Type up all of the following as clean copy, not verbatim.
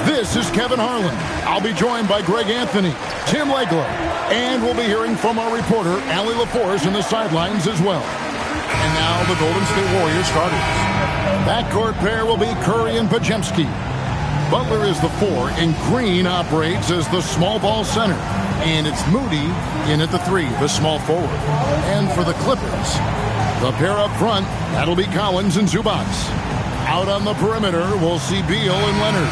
This is Kevin Harlan. I'll be joined by Greg Anthony, Tim Legler, and we'll be hearing from our reporter, Allie LaForce, in the sidelines as well. And now the Golden State Warriors starters. Backcourt pair will be Curry and Podziemski. Butler is the 4, and Green operates as the small ball center. And it's Moody in at the 3, the small forward. And for the Clippers, the pair up front, that'll be Collins and Zubac. Out on the perimeter, we'll see Beal and Leonard.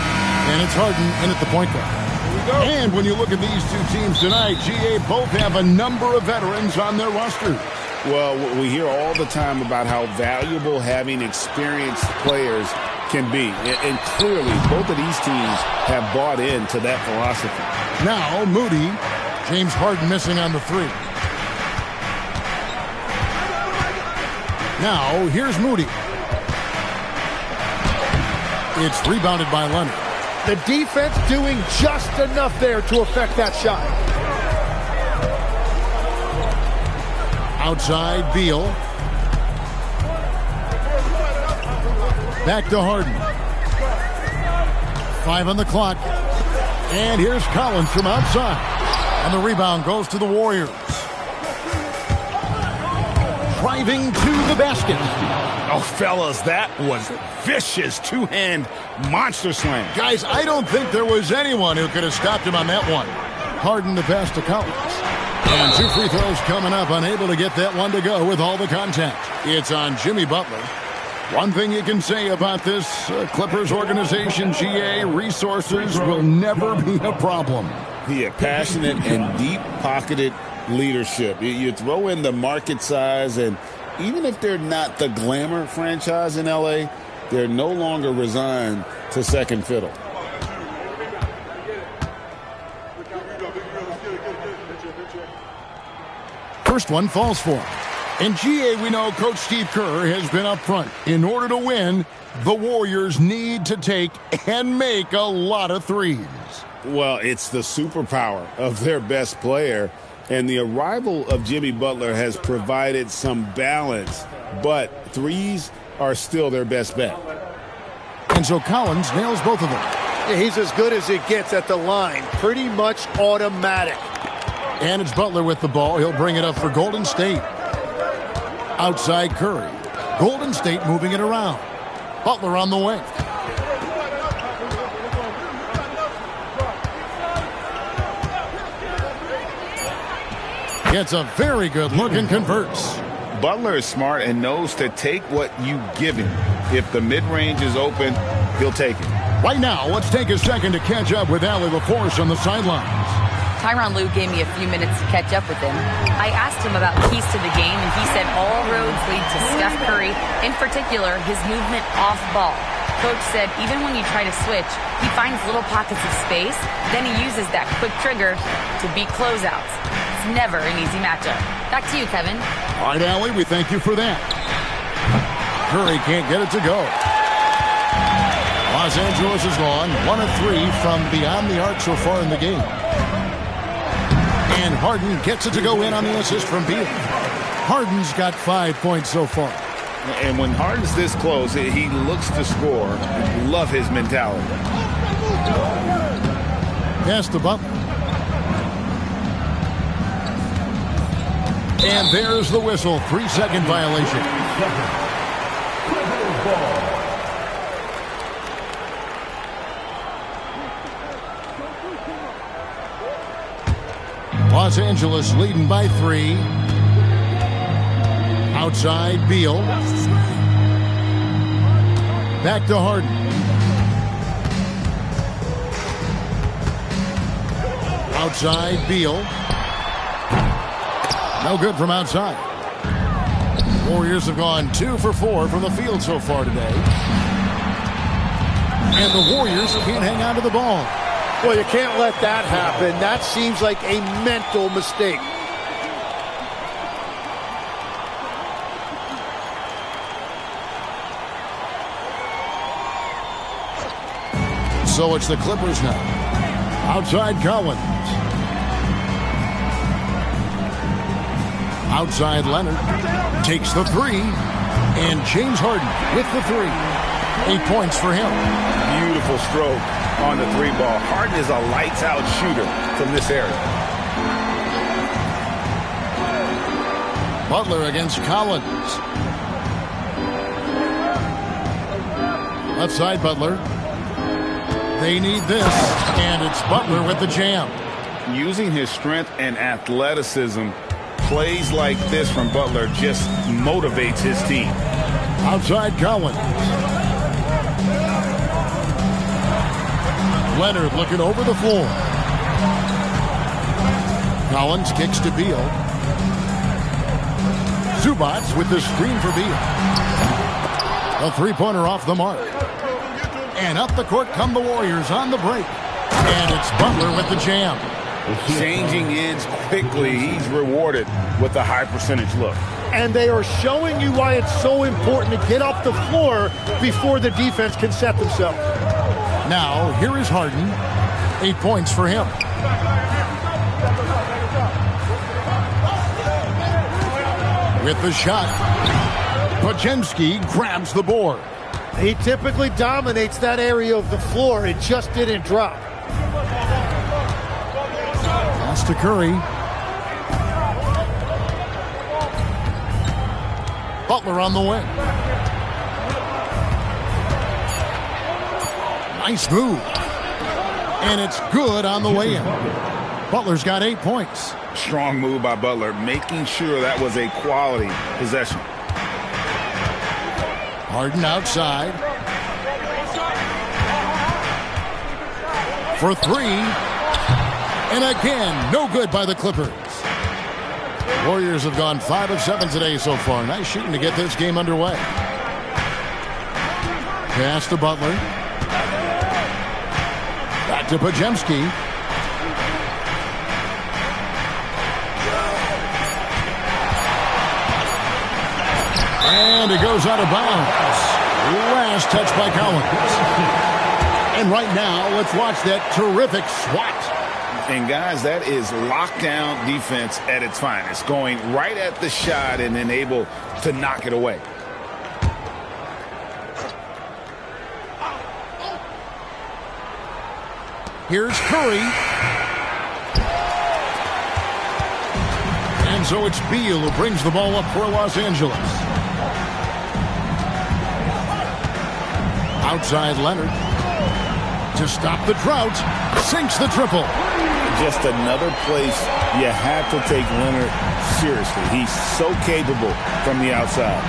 And it's Harden in at the point guard. And when you look at these two teams tonight, GA both have a number of veterans on their rosters. Well, we hear all the time about how valuable having experienced players can be. And clearly, both of these teams have bought into that philosophy. Now, Moody, James Harden missing on the 3. Now, here's Moody. It's rebounded by Leonard. The defense doing just enough there to affect that shot. Outside, Beal. Back to Harden. 5 on the clock. And here's Collins from outside. And the rebound goes to the Warriors. Driving to the basket. Oh, fellas, that was vicious two-hand monster slam. Guys, I don't think there was anyone who could have stopped him on that one. Harden to pass to Collins. And 2 free throws coming up, unable to get that one to go with all the contact. It's on Jimmy Butler. One thing you can say about this Clippers organization, GA, resources will never be a problem. Yeah, passionate and deep-pocketed leadership. You throw in the market size, and even if they're not the glamour franchise in L.A., they're no longer resigned to second fiddle. First one falls for him. In GA, we know Coach Steve Kerr has been up front. In order to win, the Warriors need to take and make a lot of threes. Well, it's the superpower of their best player, and the arrival of Jimmy Butler has provided some balance, but threes are still their best bet. And so Collins nails both of them. Yeah, he's as good as it gets at the line. Pretty much automatic. And it's Butler with the ball. He'll bring it up for Golden State. Outside Curry. Golden State moving it around. Butler on the wing. Gets a very good look and converts. Butler is smart and knows to take what you give him. If the mid-range is open, he'll take it. Right now, let's take a second to catch up with Allie LaForce on the sidelines. Tyronn Lue gave me a few minutes to catch up with him. I asked him about keys to the game, and he said all roads lead to Steph Curry, in particular, his movement off ball. Coach said even when you try to switch, he finds little pockets of space, then he uses that quick trigger to beat closeouts. It's never an easy matchup. Back to you, Kevin. All right, Allie, we thank you for that. Curry can't get it to go. Los Angeles is gone 1 of 3 from beyond the arc so far in the game. And Harden gets it to go in on the assist from Beal. Harden's got 5 points so far. And when Harden's this close, he looks to score. Love his mentality. Pass to Butler. And there's the whistle. 3-second violation. Los Angeles leading by 3. Outside, Beal. Back to Harden. Outside, Beal. No good from outside. Warriors have gone 2 for 4 from the field so far today. And the Warriors can't hang on to the ball. Well, you can't let that happen. That seems like a mental mistake. So it's the Clippers now. Outside Collins. Outside Leonard. Takes the 3. And James Harden with the 3. 8 points for him. Beautiful stroke. on the three ball. Harden is a lights-out shooter from this area. Butler against Collins. Left side, Butler. They need this, and it's Butler with the jam. Using his strength and athleticism, plays like this from Butler just motivates his team. Outside, Collins. Leonard looking over the floor. Collins kicks to Beal. Zubats with the screen for Beal. A three-pointer off the mark. And up the court come the Warriors on the break. And it's Butler with the jam. Changing ends quickly. He's rewarded with a high percentage look. And they are showing you why it's so important to get off the floor before the defense can set themselves. Now, here is Harden. 8 points for him. With the shot, Podziemski grabs the board. He typically dominates that area of the floor. It just didn't drop. Pass to Curry. Butler on the wing. Nice move. And it's good on the way in. Butler's got 8 points. Strong move by Butler, making sure that was a quality possession. Harden outside. For three. And again, no good by the Clippers. Warriors have gone 5 of 7 today so far. Nice shooting to get this game underway. Pass to Butler. Back to Podziemski. And it goes out of bounds. Last touch by Collins. And right now, let's watch that terrific swat. And guys, that is lockdown defense at its finest. Going right at the shot and then able to knock it away. Here's Curry. And so it's Beal who brings the ball up for Los Angeles. Outside Leonard. To stop the drought. Sinks the triple. Just another place you have to take Leonard seriously. He's so capable from the outside.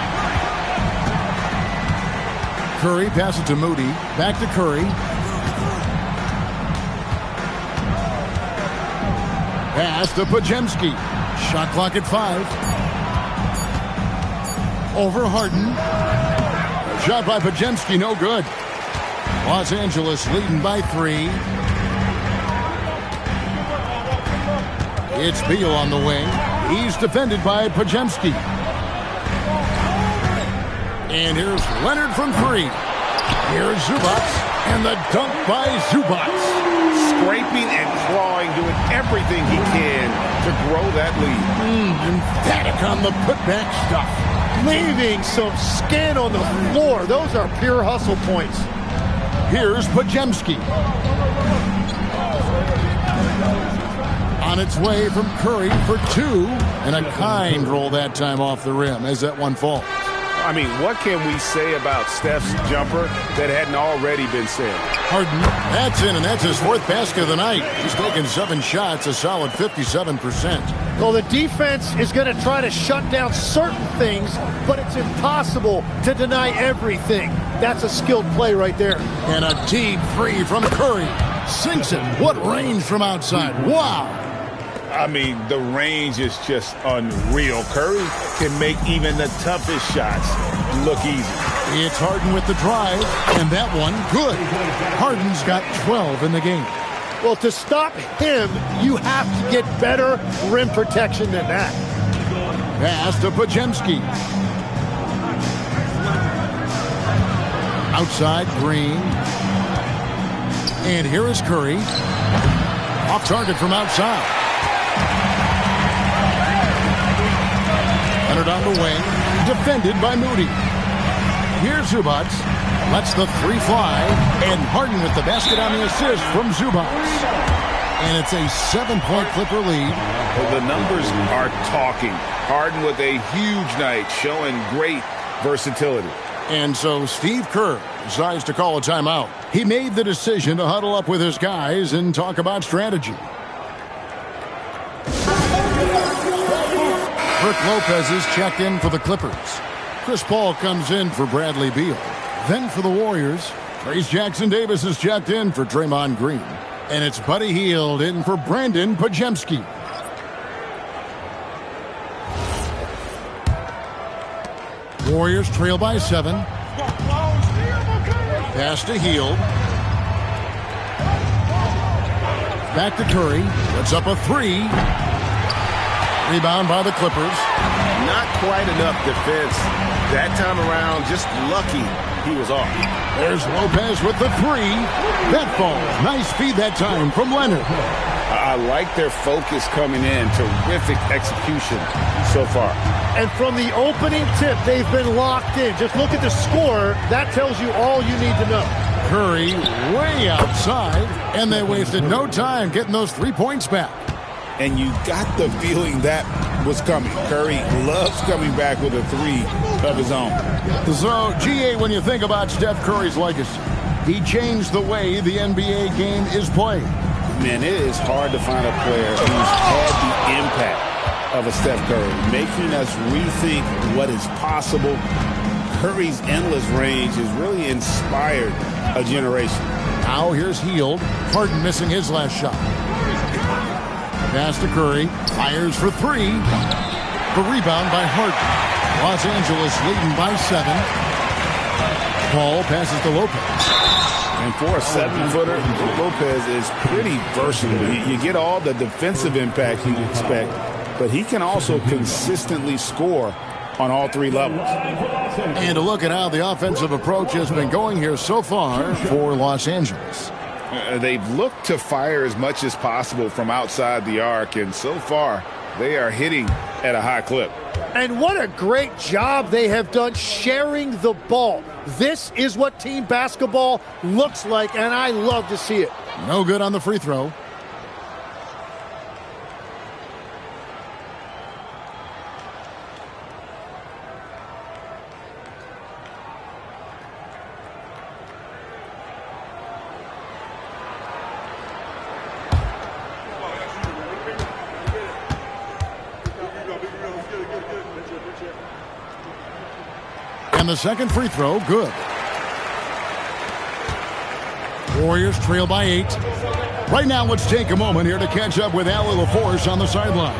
Curry passes to Moody. Back to Curry. Pass to Podziemski. Shot clock at 5. Over Harden. Shot by Podziemski, no good. Los Angeles leading by 3. It's Beal on the wing. He's defended by Podziemski. And here's Leonard from 3. Here's Zubats. And the dunk by Zubats. Scraping and clawing, doing everything he can to grow that lead. Emphatic on the putback stuff. Leaving some skin on the floor. Those are pure hustle points. Here's Podziemski. On its way from Curry for 2. And a kind roll that time off the rim as that one falls. I mean, what can we say about Steph's jumper that hadn't already been said? Harden, that's in, and that's his 4th basket of the night. He's taken 7 shots, a solid 57%. Well, the defense is going to try to shut down certain things, but it's impossible to deny everything. That's a skilled play right there. And a deep 3 from Curry. Sinks it. What range from outside. Wow. I mean, the range is just unreal. Curry can make even the toughest shots look easy. It's Harden with the drive, and that one good. Harden's got 12 in the game. Well, to stop him, you have to get better rim protection than that. Pass to Podziemski. Outside, Green. And here is Curry. Off target from outside. Leonard on the wing, defended by Moody. Here's Zubats. Lets the three fly, and Harden with the basket on the assist from Zubac. And it's a 7-point Clipper lead. Well, the numbers are talking. Harden with a huge night, showing great versatility. And so Steve Kerr decides to call a timeout. He made the decision to huddle up with his guys and talk about strategy. Brook Lopez is checked in for the Clippers. Chris Paul comes in for Bradley Beal. Then for the Warriors, Trace Jackson-Davis is checked in for Draymond Green. And it's Buddy Hield in for Brandon Pajemski. Warriors trail by 7. Pass to Hield. Back to Curry. Puts up a 3. Rebound by the Clippers. Not quite enough defense that time around. Just lucky he was off. There's Lopez with the 3. That falls. Nice feed that time from Leonard. I like their focus coming in. Terrific execution so far. And from the opening tip, they've been locked in. Just look at the score. That tells you all you need to know. Curry way outside, and they wasted no time getting those 3 points back. And you got the feeling that was coming. Curry loves coming back with a 3 of his own. So, GA, when you think about Steph Curry's legacy, he changed the way the NBA game is played. Man, it is hard to find a player who's had the impact of a Steph Curry, making us rethink what is possible. Curry's endless range has really inspired a generation. Now here's Hield. Harden missing his last shot. Pass to Curry. Fires for 3. The rebound by Harden. Los Angeles leading by 7. Paul passes to Lopez. And for a 7-footer, Lopez is pretty versatile. You get all the defensive impact you'd expect, but he can also consistently score on all 3 levels. And to look at how the offensive approach has been going here so far for Los Angeles. They've looked to fire as much as possible from outside the arc, and so far they are hitting at a high clip. And what a great job they have done sharing the ball. This is what team basketball looks like, and I love to see it. No good on the free throw. And the second free throw, good. Warriors trail by 8. Right now, let's take a moment here to catch up with Allie LaForce on the sidelines.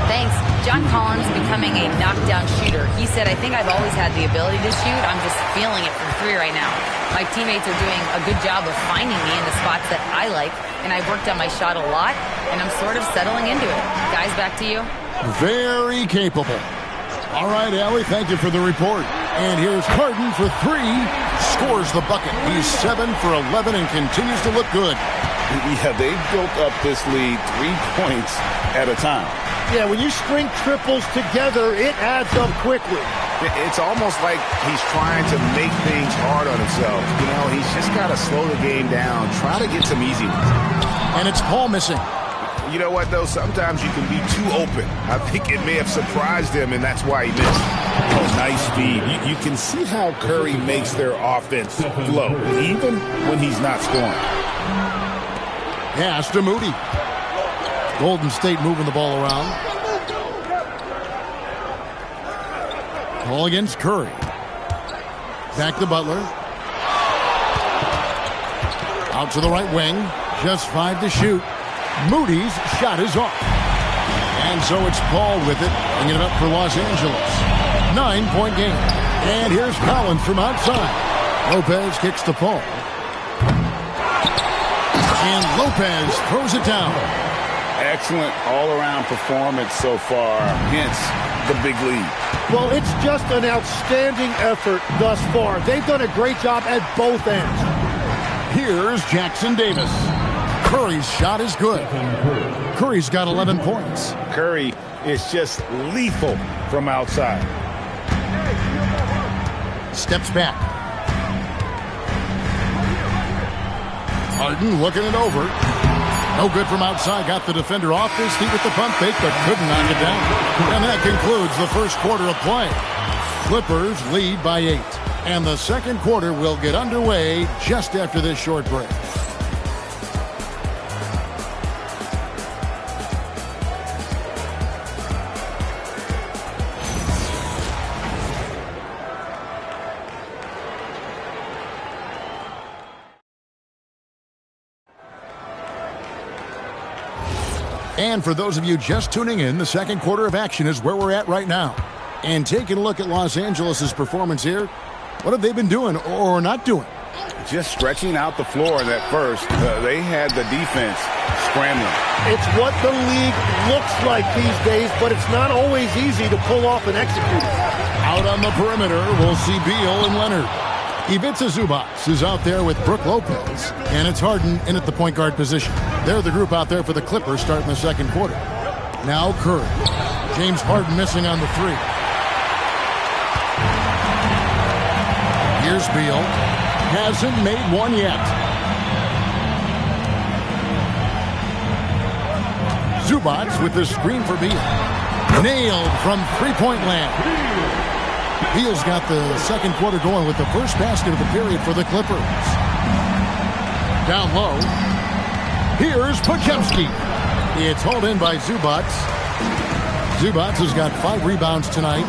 Thanks. John Collins becoming a knockdown shooter. He said, I think I've always had the ability to shoot. I'm just feeling it from 3 right now. My teammates are doing a good job of finding me in the spots that I like, and I've worked on my shot a lot, and I'm sort of settling into it. Guys, back to you. Very capable. All right, Allie, thank you for the report. And here's Harden for 3. Scores the bucket. He's 7 for 11 and continues to look good. Yeah, they've built up this lead 3 points at a time. Yeah, when you string triples together, it adds up quickly. It's almost like he's trying to make things hard on himself. You know, he's just got to slow the game down, try to get some easy ones. And it's Paul missing. You know what, though? Sometimes you can be too open. I think it may have surprised him, and that's why he missed. Oh, nice speed. You can see how Curry makes their offense flow, even when he's not scoring. Pass to Moody. Golden State moving the ball around. Ball against Curry. Back to Butler. Out to the right wing. Just 5 to shoot. Moody's shot is off. And so it's Paul with it, bringing it up for Los Angeles. 9-point game. And here's Collins from outside. Lopez kicks to Paul. And Lopez throws it down. Excellent all-around performance so far, hence the big lead. Well, it's just an outstanding effort thus far. They've done a great job at both ends. Here's Jackson Davis. Curry's shot is good. Curry's got 11 points. Curry is just lethal from outside. Steps back. Harden looking it over. No good from outside. Got the defender off his feet with the pump fake, but couldn't knock it down. And that concludes the first quarter of play. Clippers lead by 8. And the second quarter will get underway just after this short break. And for those of you just tuning in, the second quarter of action is where we're at right now. And taking a look at Los Angeles' performance here, what have they been doing or not doing? Just stretching out the floor at first. They had the defense scrambling. It's what the league looks like these days, but it's not always easy to pull off and execute. Out on the perimeter, we'll see Beal and Leonard. Ivica Zubac is out there with Brook Lopez, and it's Harden in at the point guard position. They're the group out there for the Clippers starting the second quarter. Now Curry. James Harden missing on the 3. Here's Beal. Hasn't made one yet. Zubac with the screen for Beal. Nailed from three-point land. Beal's got the second quarter going with the first basket of the period for the Clippers. Down low. Here's Podziemski. It's hauled in by Zubac. Zubac has got 5 rebounds tonight.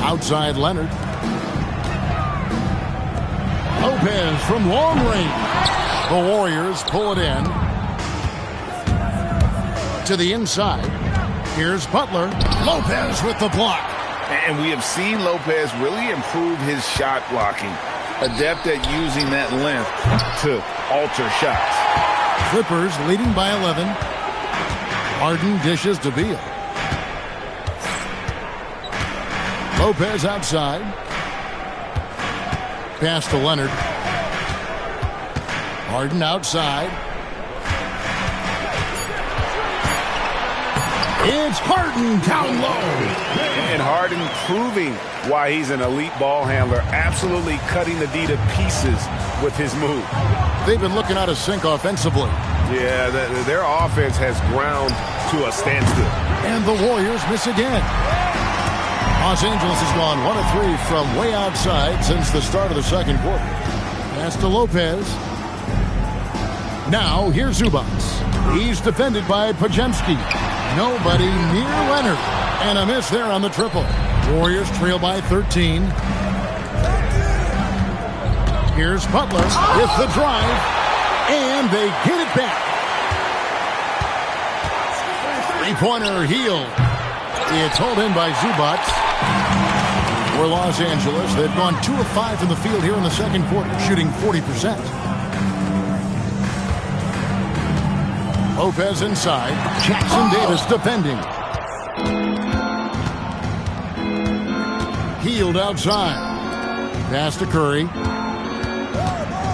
Outside Leonard. Lopez from long range. The Warriors pull it in. To the inside. Here's Butler. Lopez with the block. And we have seen Lopez really improve his shot blocking. Adept at using that length to alter shots. Clippers leading by 11. Harden dishes to Beal. Lopez outside. Pass to Leonard. Harden outside. It's Harden down low. And Harden proving why he's an elite ball handler. Absolutely cutting the D to pieces with his move. They've been looking out of sync offensively. Yeah, their offense has ground to a standstill. And the Warriors miss again. Los Angeles has gone 1 of 3 from way outside since the start of the second quarter. Pass to Lopez. Now here's Zubac. He's defended by Podziemski. Nobody near Leonard. And a miss there on the triple. Warriors trail by 13. Here's Butler with the drive. And they get it back. Three-pointer Heel. It's hauled in by Zubac. For Los Angeles, they've gone 2 of 5 from the field here in the second quarter, shooting 40%. Lopez inside. Jackson Davis defending. Healed outside. Pass to Curry.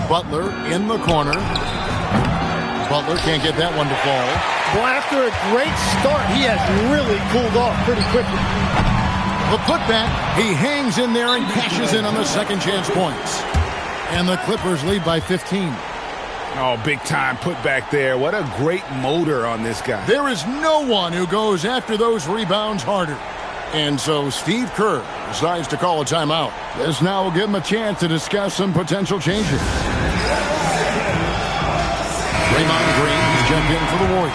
Butler in the corner. Butler can't get that one to fall. Well, after a great start, he has really cooled off pretty quickly. The putback, he hangs in there and cashes in on the second chance points. And the Clippers lead by 15. Oh, big time putback there. What a great motor on this guy. There is no one who goes after those rebounds harder. And so Steve Kerr decides to call a timeout. This now will give him a chance to discuss some potential changes. Draymond Green has jumped in for the Warriors.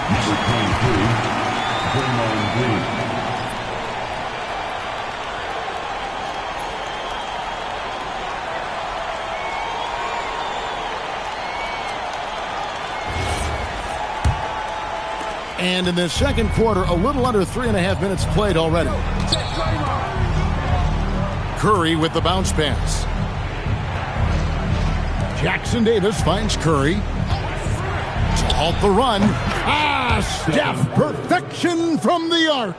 And in the second quarter, a little under 3.5 minutes played already. Curry with the bounce pass. Jackson Davis finds Curry. To halt the run. Steph, perfection from the arc.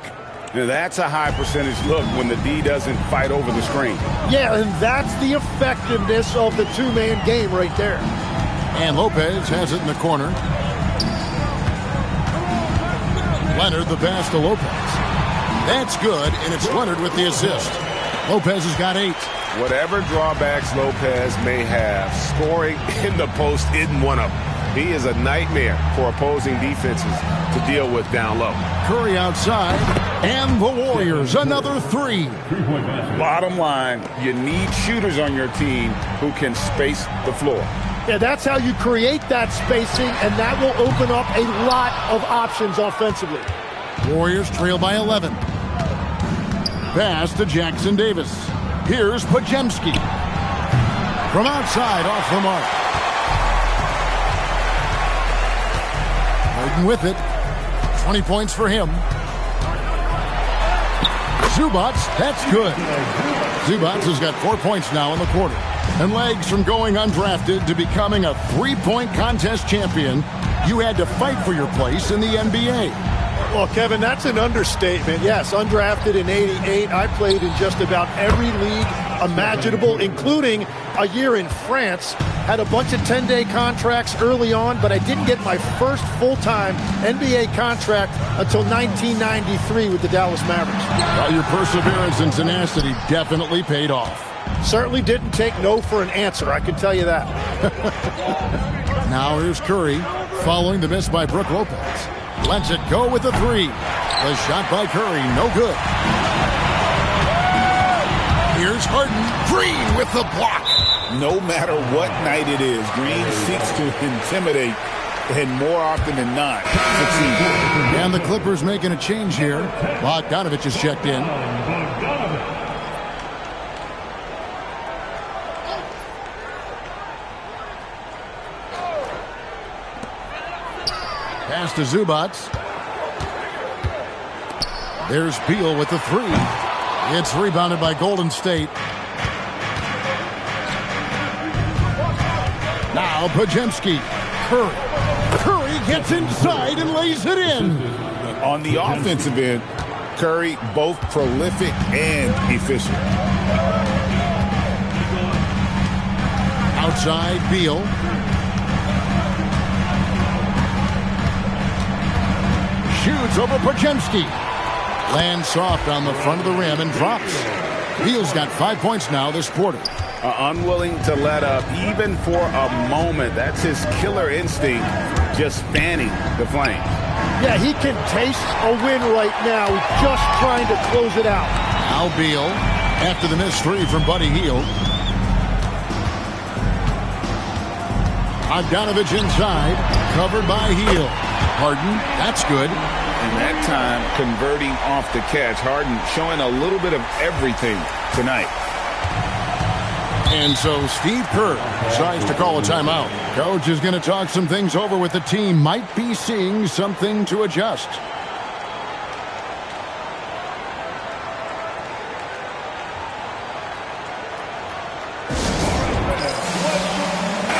Now that's a high percentage look when the D doesn't fight over the screen. Yeah, and that's the effectiveness of the two-man game right there. And Lopez has it in the corner. Leonard the pass to Lopez. That's good, and it's Leonard with the assist. Lopez has got 8. Whatever drawbacks Lopez may have, scoring in the post isn't one of them. He is a nightmare for opposing defenses to deal with down low. Curry outside, and the Warriors another three. Bottom line, you need shooters on your team who can space the floor. Yeah, that's how you create that spacing, and that will open up a lot of options offensively. Warriors trail by 11. Pass to Jackson Davis. Here's Podziemski. From outside, off the mark. Harden with it. 20 points for him. Zubac, that's good. Zubac has got 4 points now in the quarter. And legs from going undrafted to becoming a three-point contest champion, you had to fight for your place in the NBA. Well, Kevin, that's an understatement. Yes, undrafted in '88. I played in just about every league imaginable, including a year in France. Had a bunch of 10-day contracts early on, but I didn't get my first full-time NBA contract until 1993 with the Dallas Mavericks. Well, your perseverance and tenacity definitely paid off. Certainly didn't take no for an answer, I can tell you that. Now here's Curry, following the miss by Brook Lopez. Lets it go with the three. The shot by Curry, no good. Here's Harden. Green with the block. No matter what night it is, Green seeks to intimidate and more often than not succeed. And the Clippers making a change here. Bogdanovich is checked in. Pass to Zubac. There's Beal with the three. It's rebounded by Golden State. Now Podziemski. Curry gets inside and lays it in. On the offensive end, Curry both prolific and efficient. Outside Beal. Shoots over Podziemski. Lands soft on the front of the rim and drops. Beal's got 5 points now this quarter. Unwilling to let up even for a moment. That's his killer instinct, just fanning the flames. Yeah, he can taste a win right now. He's just trying to close it out. Now Beal, after the missed three from Buddy Hield. Bogdanovich inside, covered by Hield. Harden, that's good. And that time, converting off the catch. Harden showing a little bit of everything tonight. And so Steve Kerr decides to call a timeout. Coach is going to talk some things over with the team. Might be seeing something to adjust.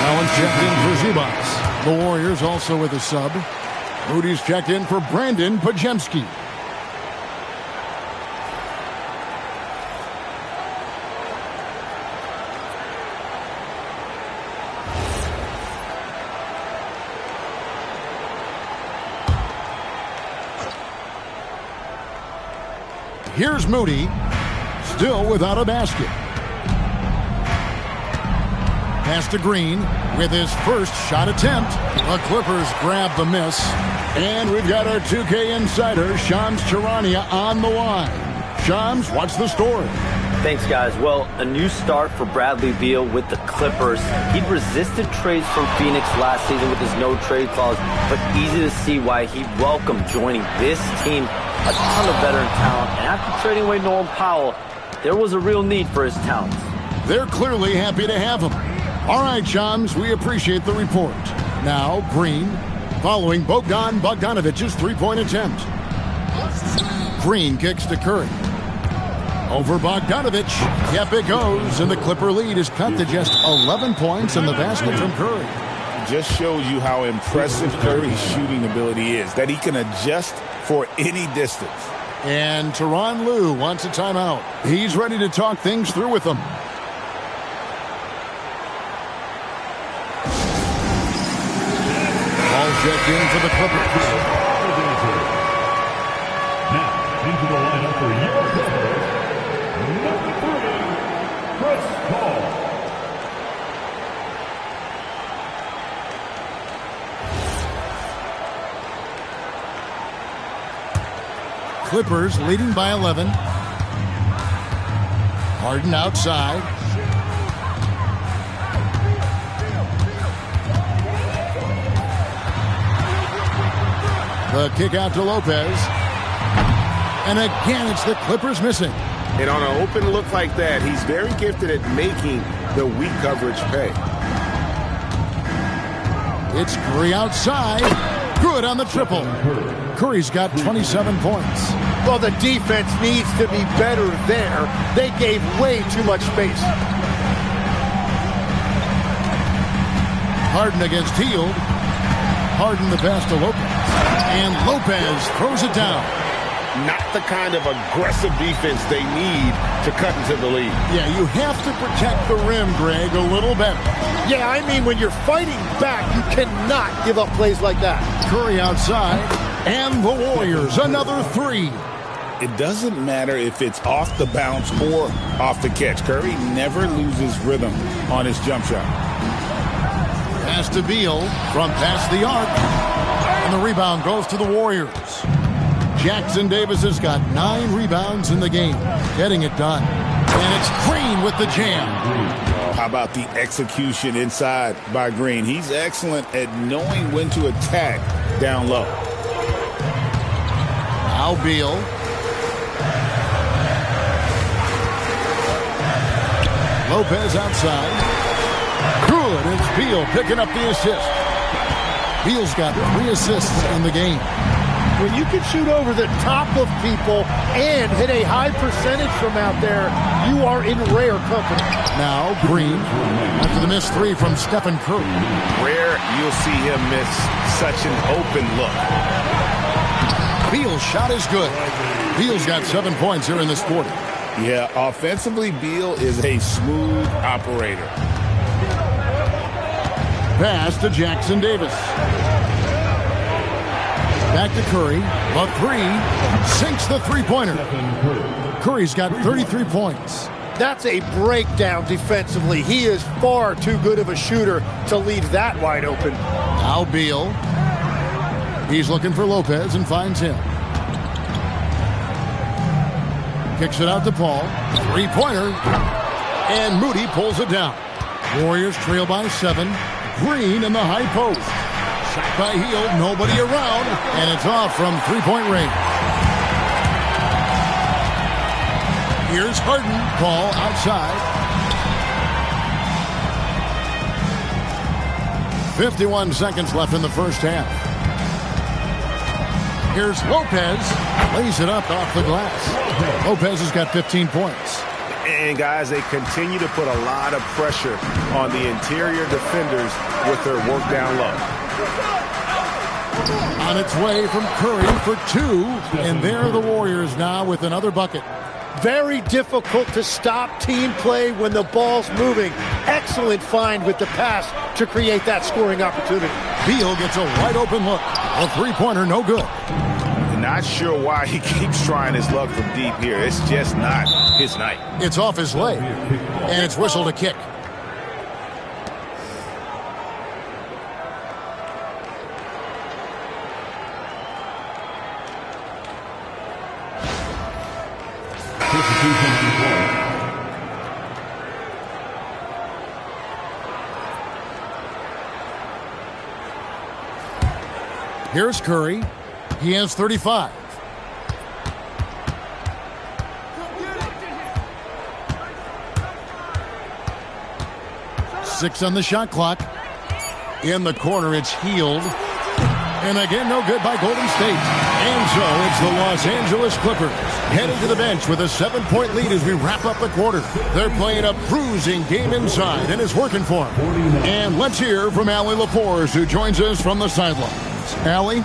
Allen's checked in for Zubac. The Warriors also with a sub. Moody's checked in for Brandon Podziemski. Here's Moody, still without a basket. Pass to Green with his first shot attempt. The Clippers grab the miss. And we've got our 2K insider, Shams Charania, on the line. Shams, what's the story? Thanks, guys. Well, a new start for Bradley Beal with the Clippers. He'd resisted trades from Phoenix last season with his no-trade clause, but easy to see why he welcomed joining this team. A ton of veteran talent, and after trading away Norman Powell, there was a real need for his talents. They're clearly happy to have him. All right, Shams, we appreciate the report. Now, Green, following Bogdanovich's three-point attempt. Green kicks to Curry. Over Bogdanovich. Yep, it goes, and the Clipper lead is cut to just 11 points and the basket from Curry. Just shows you how impressive Curry's shooting ability is, that he can adjust for any distance. And Tyronn Lue wants a timeout. He's ready to talk things through with them. Ball checked in for the Clippers. Now, into the lineup for your number 3, Chris Clippers leading by 11. Harden outside. The kick out to Lopez. And again, it's the Clippers missing. And on an open look like that, he's very gifted at making the weak coverage pay. It's Curry outside. Good on the triple. Curry's got 27 points. Well, the defense needs to be better there. They gave way too much space. Harden against Hield. Harden the pass to Lopez. And Lopez throws it down. Not the kind of aggressive defense they need to cut into the lead. Yeah, you have to protect the rim, Greg, a little better. Yeah, I mean, when you're fighting back, you cannot give up plays like that. Curry outside. And the Warriors, another three. It doesn't matter if it's off the bounce or off the catch. Curry never loses rhythm on his jump shot. Pass to Beal from past the arc. And the rebound goes to the Warriors. Jackson Davis has got 9 rebounds in the game, getting it done. And it's Green with the jam. How about the execution inside by Green? He's excellent at knowing when to attack down low. Now Beal. Lopez outside. Good. It's Beal picking up the assist. Beal's got 3 assists in the game. When you can shoot over the top of people and hit a high percentage from out there, you are in rare company. Now Green after the missed 3 from Stephen Curry. Rare you'll see him miss such an open look. Beal's shot is good. Beal's got 7 points here in this quarter. Yeah, offensively, Beal is a smooth operator. Pass to Jackson Davis. Back to Curry. The 3 sinks the three-pointer. Curry's got 33 points. That's a breakdown defensively. He is far too good of a shooter to leave that wide open. Now Beal. He's looking for Lopez and finds him. Kicks it out to Paul. 3-pointer. And Moody pulls it down. Warriors trail by 7. Green in the high post. Shot by Hield. Nobody around. And it's off from 3-point range. Here's Harden. Paul outside. 51 seconds left in the first half. Here's Lopez. Lays it up off the glass. Lopez has got 15 points. And, guys, they continue to put a lot of pressure on the interior defenders with their work down low. On its way from Curry for 2. And there are the Warriors now with another bucket. Very difficult to stop team play when the ball's moving. Excellent find with the pass to create that scoring opportunity. Beal gets a wide open look. A 3-pointer, no good. Not sure why he keeps trying his luck from deep here. It's just not his night. It's off his leg. And it's whistled a kick. Here's Curry. He has 35. Six on the shot clock. In the corner, it's Hield. And again, no good by Golden State. And so it's the Los Angeles Clippers heading to the bench with a 7-point lead as we wrap up the quarter. They're playing a bruising game inside, and it's working for them. And let's hear from Allie LaForce, who joins us from the sidelines. Allie?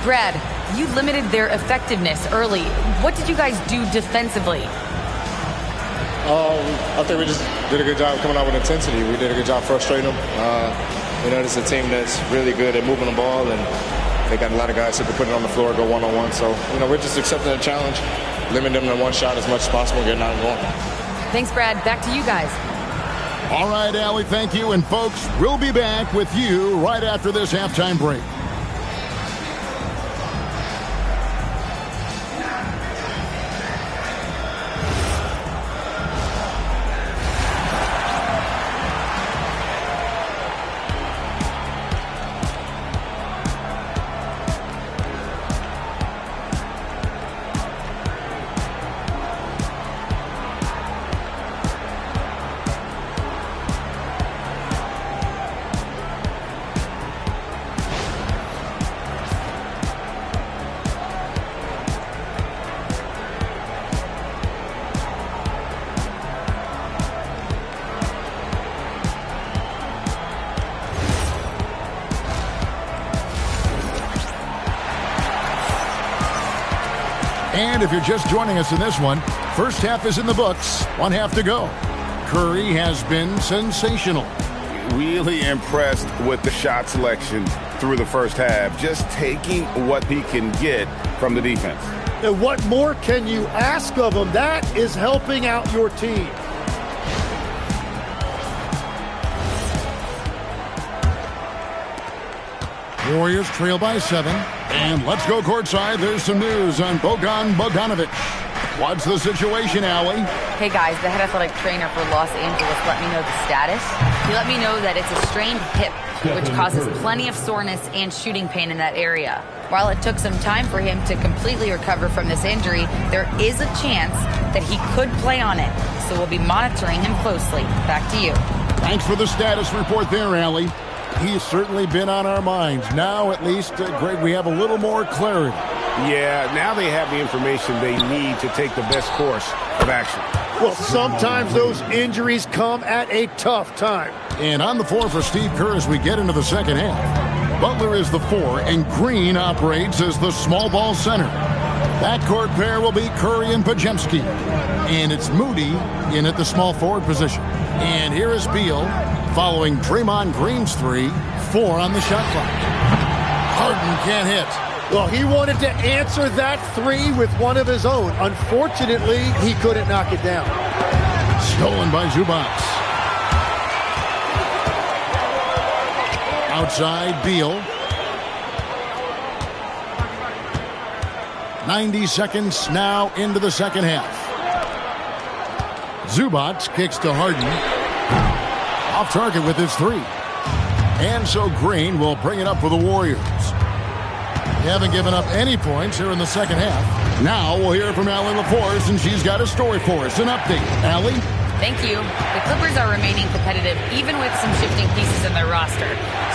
Brad, you limited their effectiveness early. What did you guys do defensively? I think we just did a good job coming out with intensity. We did a good job frustrating them. This is a team that's really good at moving the ball, and they got a lot of guys who can put it on the floor, go one-on-one. So, we're just accepting the challenge, limiting them to one shot as much as possible, getting out and going. Thanks, Brad. Back to you guys. All right, Allie, thank you. And, folks, we'll be back with you right after this halftime break. And if you're just joining us in this one, first half is in the books, 1 half to go. Curry has been sensational. Really impressed with the shot selection through the first half, just taking what he can get from the defense. And what more can you ask of him? That is helping out your team. Warriors trail by 7. And let's go courtside. There's some news on Bojan Bogdanovic. What's the situation, Allie? Hey guys, the head athletic trainer for Los Angeles let me know the status. He let me know that it's a strained hip, which causes plenty of soreness and shooting pain in that area. While it took some time for him to completely recover from this injury, there is a chance that he could play on it. So we'll be monitoring him closely. Back to you. Thanks for the status report there, Allie. He's certainly been on our minds. Now, at least, Greg, we have a little more clarity. Yeah, now they have the information they need to take the best course of action. Well, sometimes those injuries come at a tough time. And on the floor for Steve Kerr as we get into the second half. Butler is the 4, and Green operates as the small ball center. Backcourt pair will be Curry and Podziemski. And it's Moody in at the small forward position. And here is Beal following Draymond Green's 3, 4 on the shot clock. Harden can't hit. Well, he wanted to answer that 3 with one of his own. Unfortunately, he couldn't knock it down. Stolen by Zubac. Outside, Beal. 90 seconds now into the second half. Zubac kicks to Harden. Off target with his 3. And so Green will bring it up for the Warriors. They haven't given up any points here in the second half. Now we'll hear from Allie LaForce, and she's got a story for us. An update. Allie? Thank you. The Clippers are remaining competitive even with some shifting pieces in their roster.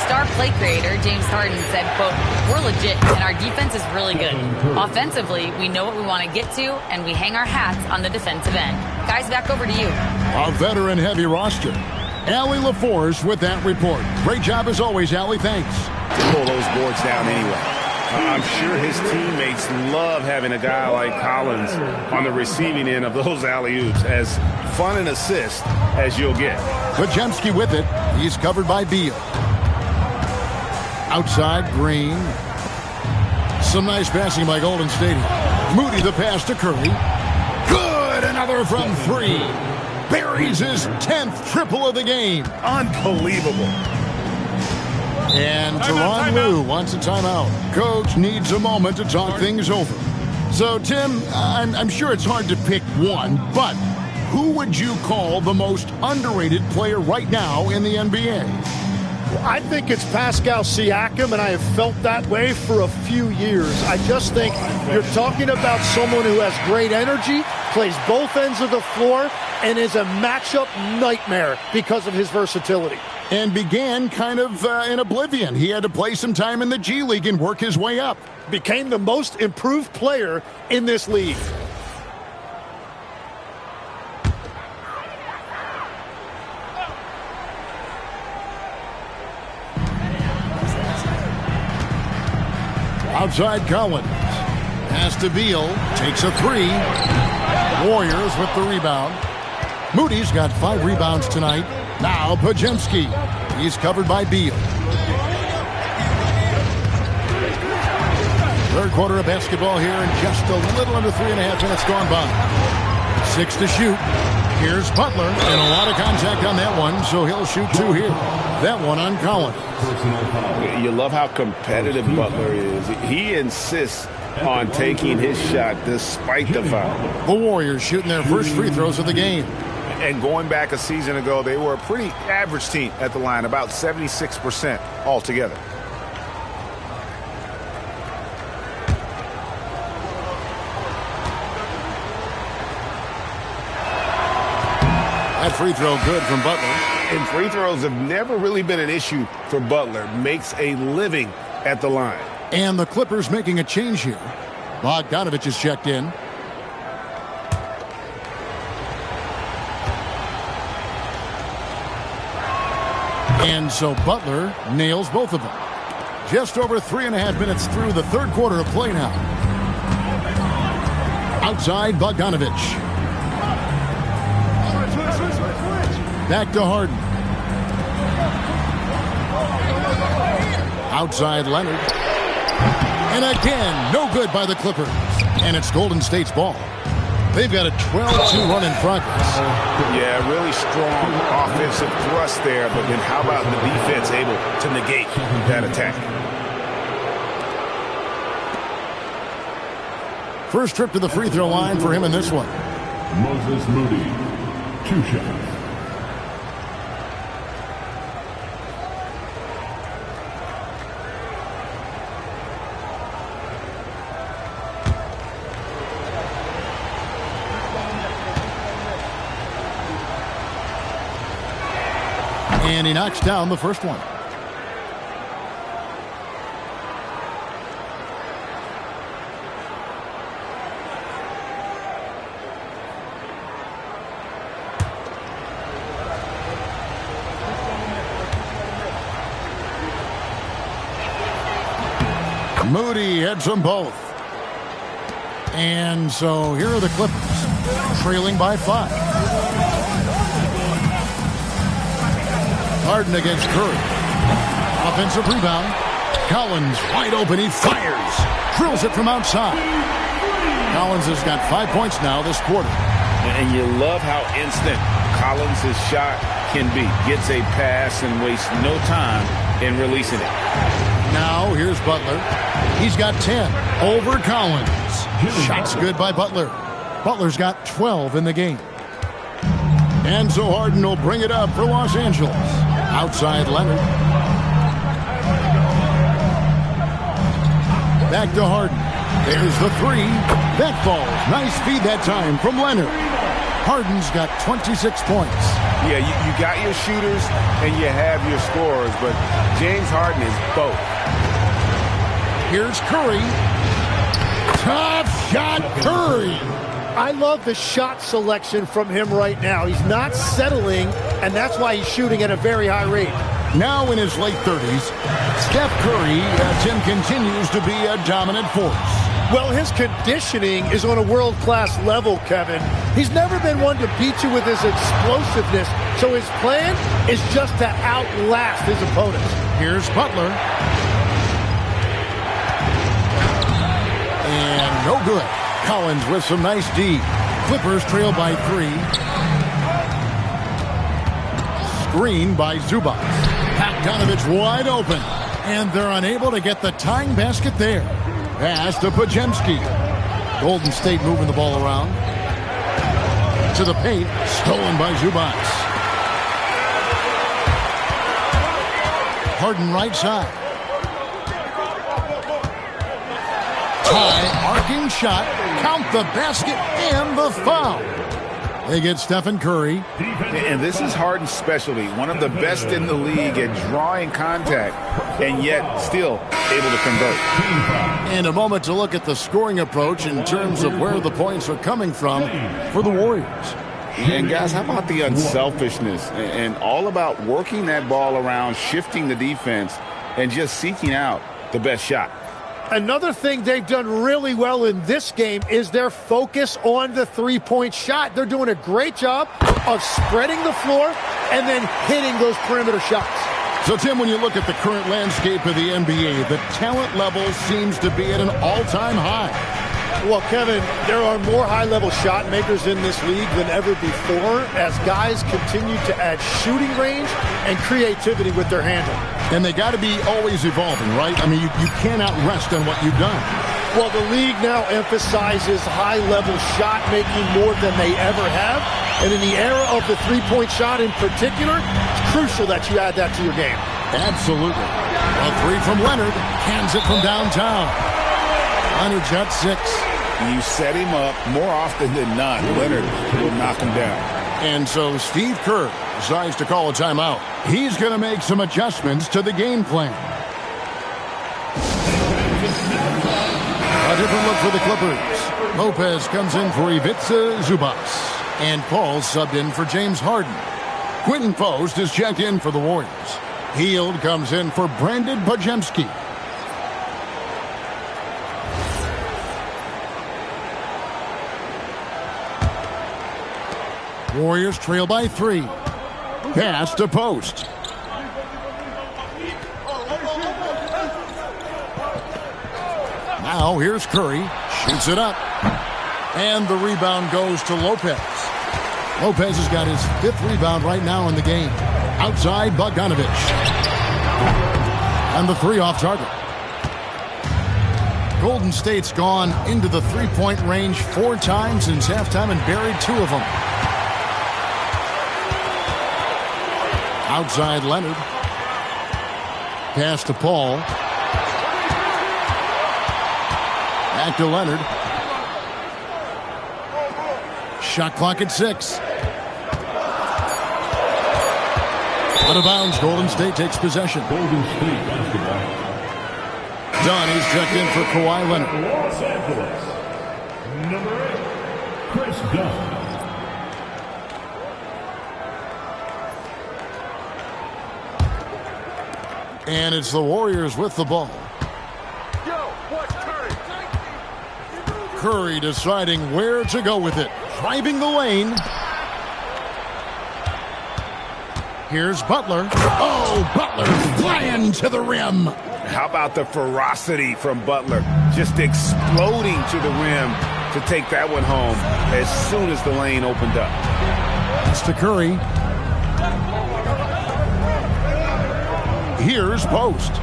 Star play creator James Harden said, quote, "We're legit and our defense is really good. Offensively, we know what we want to get to and we hang our hats on the defensive end." Guys, back over to you. A veteran-heavy roster. Allie LaForce with that report. Great job as always, Allie. Thanks. Pull those boards down anyway. I'm sure his teammates love having a guy like Collins on the receiving end of those alley-oops. As fun an assist as you'll get. Podziemski with it. He's covered by Beal. Outside, Green. Some nice passing by Golden State. Moody the pass to Curry. Good! Another from 3. Buries his 10th triple of the game. Unbelievable. And Tyronn Lue wants a timeout. Coach needs a moment to talk things over. So, Tim, I'm sure it's hard to pick one, but who would you call the most underrated player right now in the NBA? Well, I think it's Pascal Siakam, and I have felt that way for a few years. I just think you're talking about someone who has great energy, plays both ends of the floor, and is a matchup nightmare because of his versatility. And began kind of in oblivion. He had to play some time in the G League and work his way up. Became the most improved player in this league. Outside Collins. Pass to Beal. Takes a 3. Warriors with the rebound. Moody's got 5 rebounds tonight. Now Podziemski. He's covered by Beal. Third quarter of basketball here, and just a little under 3.5 minutes gone by. 6 to shoot. Here's Butler, and a lot of contact on that one, so he'll shoot 2 here. That one on Collins. You love how competitive Butler is. He insists on taking his shot despite the foul. The Warriors shooting their first free throws of the game. And going back a season ago, they were a pretty average team at the line, about 76% altogether. That free throw good from Butler. And free throws have never really been an issue for Butler. Makes a living at the line. And the Clippers making a change here. Bogdanovic is checked in. And so Butler nails both of them. Just over 3.5 minutes through the third quarter of play now. Outside Bogdanovich. Back to Harden. Outside Leonard. And again, no good by the Clippers. And it's Golden State's ball. They've got a 12-2 run in progress. Yeah, really strong offensive thrust there, but then how about the defense able to negate that attack? First trip to the free throw line for him in this one. Moses Moody, 2 shots. And he knocks down the first one. Moody heads them both. And so here are the Clippers, trailing by 5. Harden against Curry. Offensive rebound. Collins wide open. He fires. Drills it from outside. Collins has got 5 points now this quarter. And you love how instant Collins' shot can be. Gets a pass and wastes no time in releasing it. Now here's Butler. He's got 10 over Collins. Shots good by Butler. Butler's got 12 in the game. And so Harden will bring it up for Los Angeles. Outside Leonard. Back to Harden. There's the 3. That falls. Nice feed that time from Leonard. Harden's got 26 points. Yeah, you got your shooters and you have your scorers, but James Harden is both. Here's Curry. Top shot, Curry. I love the shot selection from him right now. He's not settling, and that's why he's shooting at a very high rate. Now in his late 30s, Steph Curry, Tim, continues to be a dominant force. Well, his conditioning is on a world-class level, Kevin. He's never been one to beat you with his explosiveness, so his plan is just to outlast his opponents. Here's Butler. And no good. Collins with some nice D. Clippers trail by 3. Screen by Zubac. Bogdanovich wide open. And they're unable to get the tying basket there. Pass to Podziemski. Golden State moving the ball around. To the paint. Stolen by Zubac. Harden right side. High arcing shot. Count the basket and the foul. They get Stephen Curry. And this is Harden's specialty. One of the best in the league at drawing contact and yet still able to convert. And a moment to look at the scoring approach in terms of where the points are coming from for the Warriors. And guys, how about the unselfishness and all about working that ball around, shifting the defense, and just seeking out the best shot. Another thing they've done really well in this game is their focus on the three-point shot. They're doing a great job of spreading the floor and then hitting those perimeter shots. So, Tim, when you look at the current landscape of the NBA, the talent level seems to be at an all-time high. Well, Kevin, there are more high-level shot makers in this league than ever before as guys continue to add shooting range and creativity with their handle. And they got to be always evolving, right? I mean, you cannot rest on what you've done. Well, the league now emphasizes high-level shot making more than they ever have. And in the era of the three-point shot in particular, it's crucial that you add that to your game. Absolutely. A 3 from Leonard. Cans it from downtown. Leonard's got 6. You set him up more often than not. Leonard will knock him down. And so Steve Kerr decides to call a timeout. He's going to make some adjustments to the game plan. A different look for the Clippers. Lopez comes in for Ivica Zubac. And Paul subbed in for James Harden. Quentin Post is checked in for the Warriors. Hield comes in for Brandon Podziemski. Warriors trail by 3. Pass to Post. Now here's Curry. Shoots it up. And the rebound goes to Lopez. Lopez has got his 5th rebound right now in the game. Outside Bogdanovich. And the 3 off target. Golden State's gone into the 3-point range 4 times since halftime and buried 2 of them. Outside Leonard. Pass to Paul. Back to Leonard. Shot clock at 6. Out of bounds. Golden State takes possession. Golden State basketball. Dunn, he's checked in for Kawhi Leonard. Los Angeles, number 8, Chris Dunn. And it's the Warriors with the ball. Curry deciding where to go with it. Driving the lane. Here's Butler. Oh, Butler flying to the rim. How about the ferocity from Butler? Just exploding to the rim to take that one home as soon as the lane opened up. It's to Curry. Here's Post.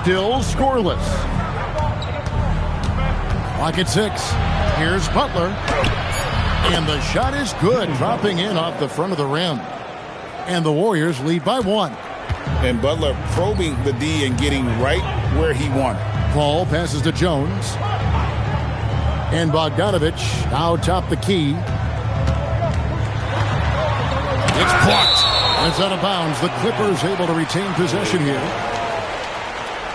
Still scoreless. Clock at 6. Here's Butler. And the shot is good, dropping in off the front of the rim. And the Warriors lead by 1. And Butler probing the D and getting right where he wanted. Paul passes to Jones. And Bogdanovich now top the key. It's blocked. It's out of bounds. The Clippers able to retain possession here.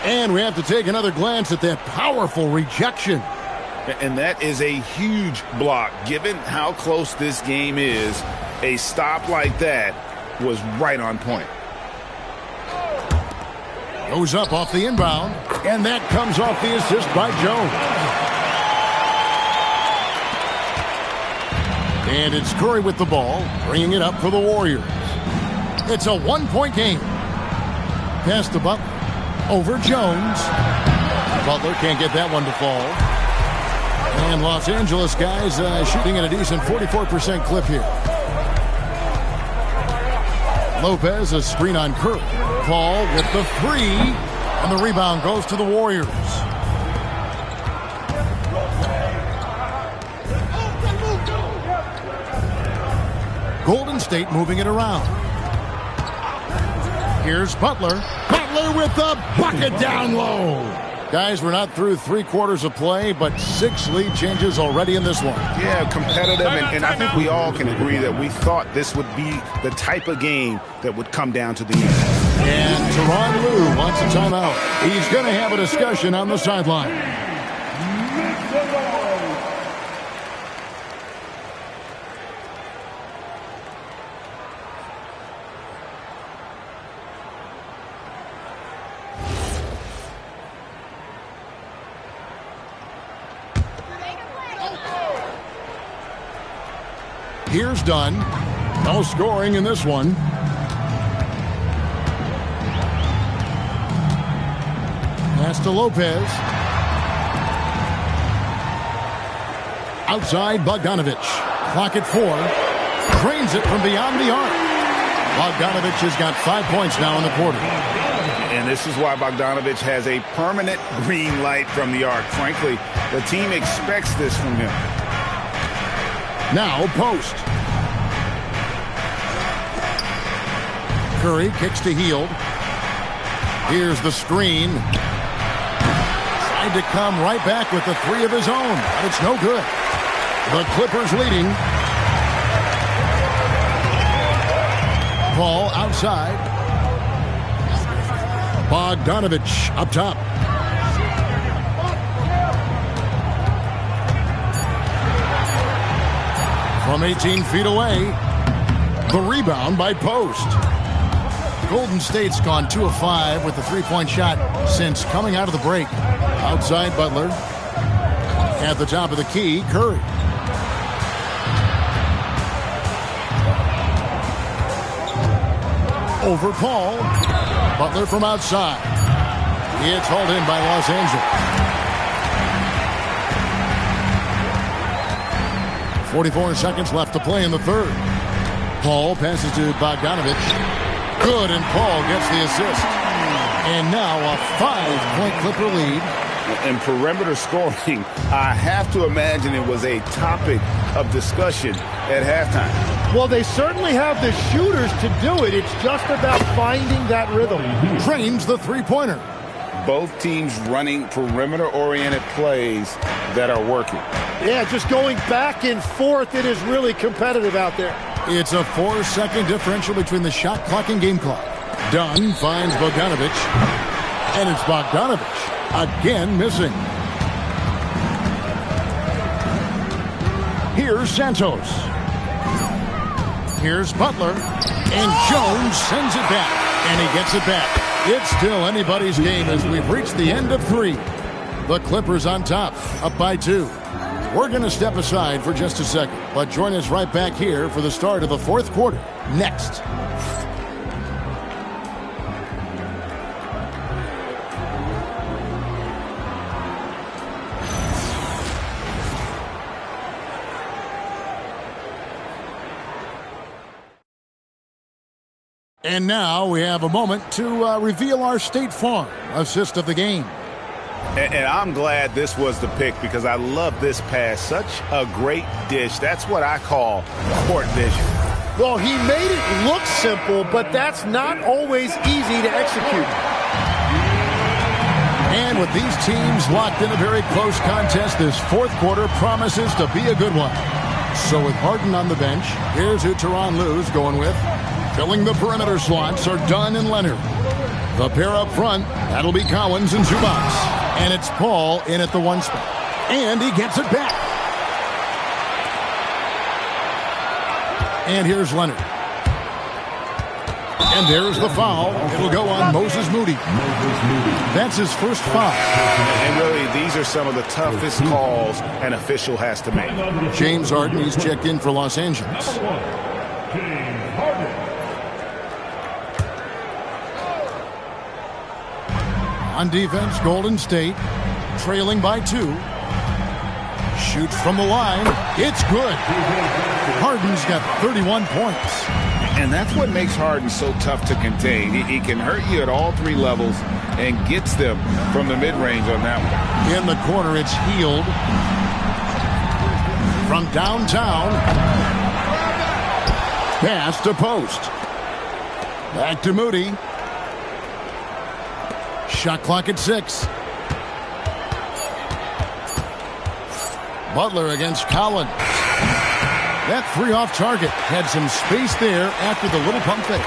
And we have to take another glance at that powerful rejection. And that is a huge block. Given how close this game is, a stop like that was right on point. Goes up off the inbound, and that comes off the assist by Jones. And it's Curry with the ball, bringing it up for the Warriors. It's a 1-point game. Pass to Butler. Over Jones. Butler can't get that one to fall. And Los Angeles guys shooting at a decent 44% clip here. Lopez, a screen on Curry. Paul with the 3. And the rebound goes to the Warriors. Golden State moving it around. Here's Butler. Butler with the bucket down low. Guys, we're not through 3 quarters of play, but 6 lead changes already in this one. Yeah, competitive, and I think we all can agree that we thought this would be the type of game that would come down to the end. And Tyronn Lue wants a timeout. He's going to have a discussion on the sideline. Here's Dunn. No scoring in this one. Pass to Lopez. Outside Bogdanovich. Clock at 4. Drains it from beyond the arc. Bogdanovich has got 5 points now in the quarter. And this is why Bogdanovich has a permanent green light from the arc. Frankly, the team expects this from him. Now Post. Curry kicks to Hield. Here's the screen. Tried to come right back with the 3 of his own, but it's no good. The Clippers leading. Paul outside. Bogdanovich up top. From 18 feet away, the rebound by Post. Golden State's gone 2 of 5 with the 3-point shot since coming out of the break. Outside Butler. At the top of the key, Curry. Over Paul. Butler from outside. It's hauled in by Los Angeles. 44 seconds left to play in the third. Paul passes to Bogdanovich. Good, and Paul gets the assist. And now a 5-point Clipper lead. And perimeter scoring, I have to imagine it was a topic of discussion at halftime. Well, they certainly have the shooters to do it. It's just about finding that rhythm. Trains the three-pointer. Both teams running perimeter-oriented plays that are working. Yeah, just going back and forth, it is really competitive out there. It's a 4-second differential between the shot clock and game clock. Dunn finds Bogdanovich. And it's Bogdanovich again missing. Here's Santos. Here's Butler. And Jones sends it back. And he gets it back. It's still anybody's game as we've reached the end of 3. The Clippers on top, up by 2. We're going to step aside for just a second, but join us right back here for the start of the fourth quarter. Next. And now we have a moment to reveal our State Farm assist of the game. And I'm glad this was the pick because I love this pass. Such a great dish. That's what I call court vision. Well, he made it look simple, but that's not always easy to execute. And with these teams locked in a very close contest, this fourth quarter promises to be a good one. So with Harden on the bench, here's who Tyronn Lue's going with. Filling the perimeter slots are Dunn and Leonard. The pair up front, that'll be Collins and Zubac. And it's Paul in at the 1 spot. And he gets it back. And here's Leonard. And there's the foul. It'll go on Moses Moody. That's his first foul. And really, these are some of the toughest calls an official has to make. James Harden, he's checked in for Los Angeles. On defense, Golden State trailing by 2. Shoots from the line. It's good. Harden's got 31 points. And that's what makes Harden so tough to contain. He can hurt you at all 3 levels and gets them from the mid-range on that one. In the corner, it's Hield. From downtown. Pass to post. Back to Moody. Shot clock at 6. Butler against Collins. That 3 off target had some space there after the little pump fake.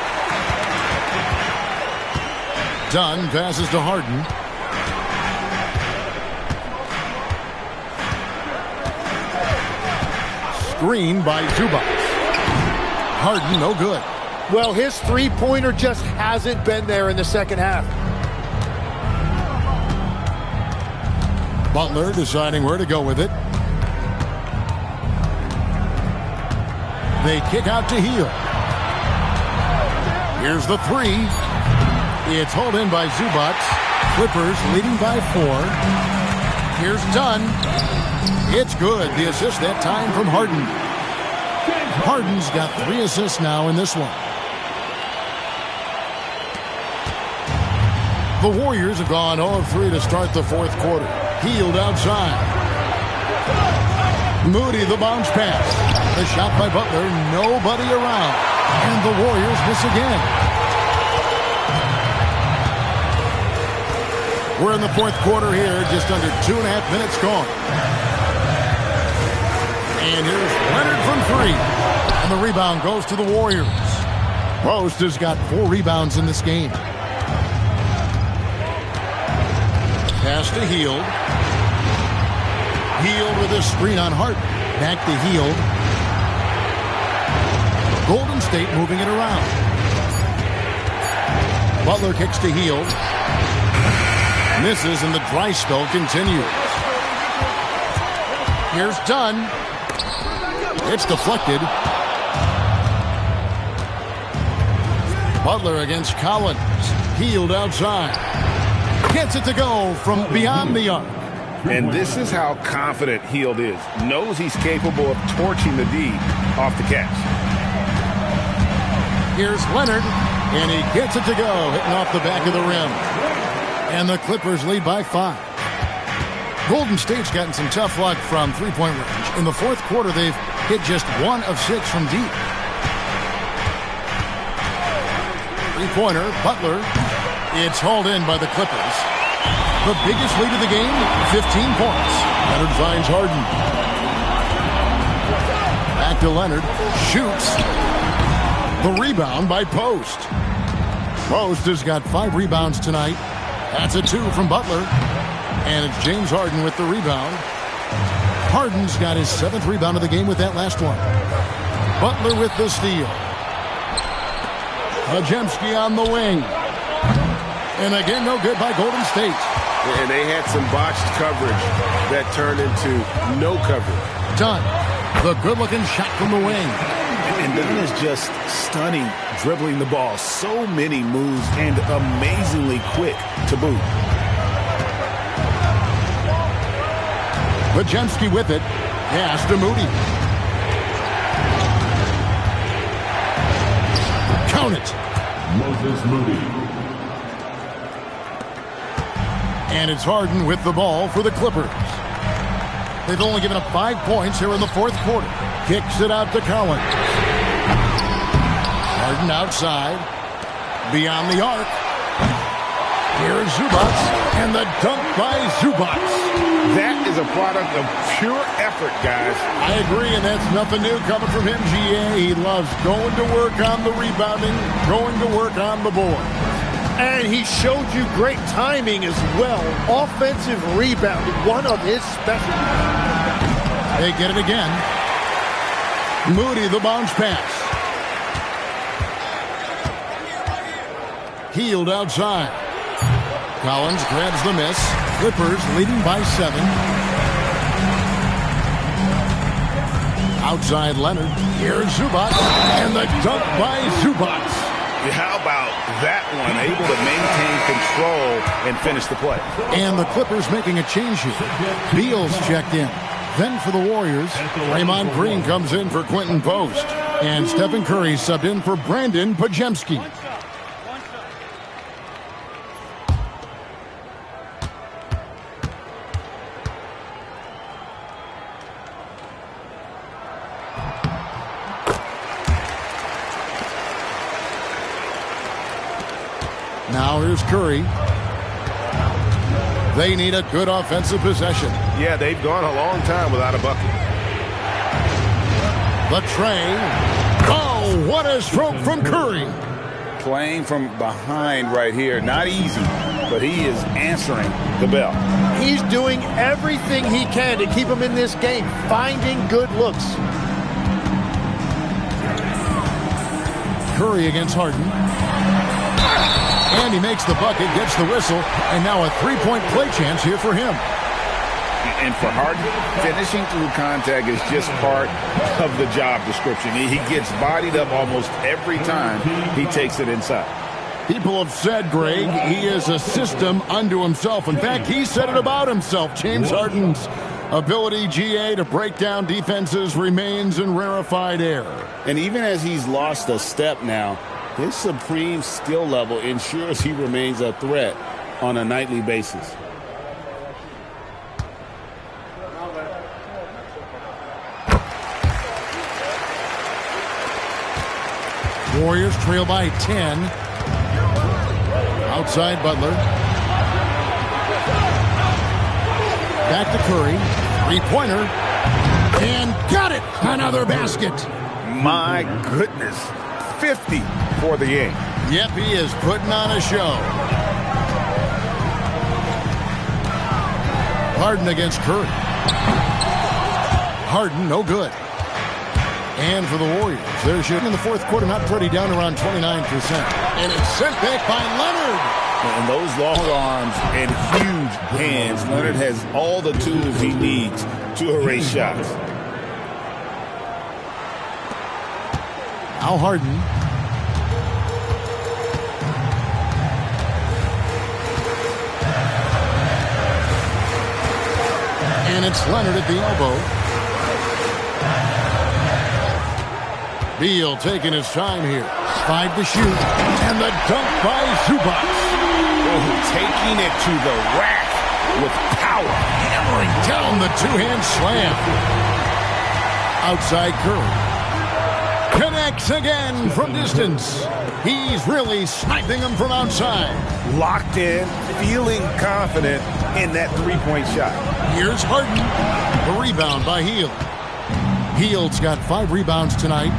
Dunn passes to Harden. Screen by Zubac. Harden, no good. Well, his three-pointer just hasn't been there in the second half. Butler deciding where to go with it. They kick out to Hield. Here's the 3. It's hauled in by Zubac. Clippers leading by 4. Here's Dunn. It's good. The assist that time from Harden. Harden's got 3 assists now in this one. The Warriors have gone 0 of 3 to start the fourth quarter. Hield outside. Moody, the bounce pass. The shot by Butler, nobody around. And the Warriors miss again. We're in the fourth quarter here, just under 2.5 minutes gone. And here's Leonard from 3. And the rebound goes to the Warriors. Post has got 4 rebounds in this game. Pass to Hield. Hield with a screen on Hart. Back to Hield. Golden State moving it around. Butler kicks to Hield. Misses and the dry spell continues. Here's Dunn. It's deflected. Butler against Collins. Hield outside. Gets it to go from beyond the arc. And this is how confident Hield is. Knows he's capable of torching the D off the catch. Here's Leonard, and he gets it to go, hitting off the back of the rim. And the Clippers lead by 5. Golden State's gotten some tough luck from three-point range. In the fourth quarter, they've hit just 1 of 6 from deep. Three-pointer, Butler. It's hauled in by the Clippers. The biggest lead of the game, 15 points. Leonard finds Harden. Back to Leonard. Shoots. The rebound by Post. Post has got 5 rebounds tonight. That's a 2 from Butler. And it's James Harden with the rebound. Harden's got his 7th rebound of the game with that last one. Butler with the steal. Podziemski on the wing. And again, no good by Golden State. And they had some botched coverage that turned into no coverage. Done. The good-looking shot from the wing. And Dunn is just stunning, dribbling the ball. So many moves and amazingly quick to boot. Podziemski with it. Pass to Moody. Count it. Moses Moody. And it's Harden with the ball for the Clippers. They've only given up 5 points here in the fourth quarter. Kicks it out to Collins. Harden outside. Beyond the arc. Here's Zubac. And the dunk by Zubac. That is a product of pure effort, guys. I agree, and that's nothing new coming from him, GA. He loves going to work on the rebounding, going to work on the board. And he showed you great timing as well. Offensive rebounding, one of his specialties. They get it again. Moody, the bounce pass. Hield outside. Collins grabs the miss. Clippers leading by 7. Outside Leonard. Here's Zubac. And the dunk by Zubac. How about that one? Able to maintain control and finish the play. And the Clippers making a change here. Beal's checked in. Then for the Warriors, Draymond Green comes in for Quentin Post. And Stephen Curry subbed in for Brandon Podziemski. Now here's Curry. They need a good offensive possession. Yeah, they've gone a long time without a bucket. The tray. Oh, what a stroke from Curry. Playing from behind right here. Not easy, but he is answering the bell. He's doing everything he can to keep him in this game, finding good looks. Curry against Harden. And he makes the bucket, gets the whistle, and now a three-point play chance here for him. And for Harden, finishing through contact is just part of the job description. He gets bodied up almost every time he takes it inside. People have said, Greg, he is a system unto himself. In fact, he said it about himself. James Harden's ability, GA, to break down defenses remains in rarefied air. And even as he's lost a step now, his supreme skill level ensures he remains a threat on a nightly basis. Warriors trail by 10. Outside Butler. Back to Curry. Three-pointer. And got it! Another basket. My goodness. 50 for the game. Yep, he is putting on a show. Harden against Curry. Harden, no good. And for the Warriors, they're shooting in the fourth quarter, not pretty, down around 29%. And it's sent back by Leonard. And those long arms and huge hands, Leonard has all the tools he needs to erase shots. Now Harden. It's Leonard at the elbow. Beal taking his time here. 5 to shoot. And the dunk by Zubac. Oh, taking it to the rack with power. Hammering down the two-hand slam. Outside Curry. Connects again from distance. He's really sniping them from outside. Locked in, feeling confident in that three-point shot. Here's Harden. The rebound by Hield. Hield's got 5 rebounds tonight.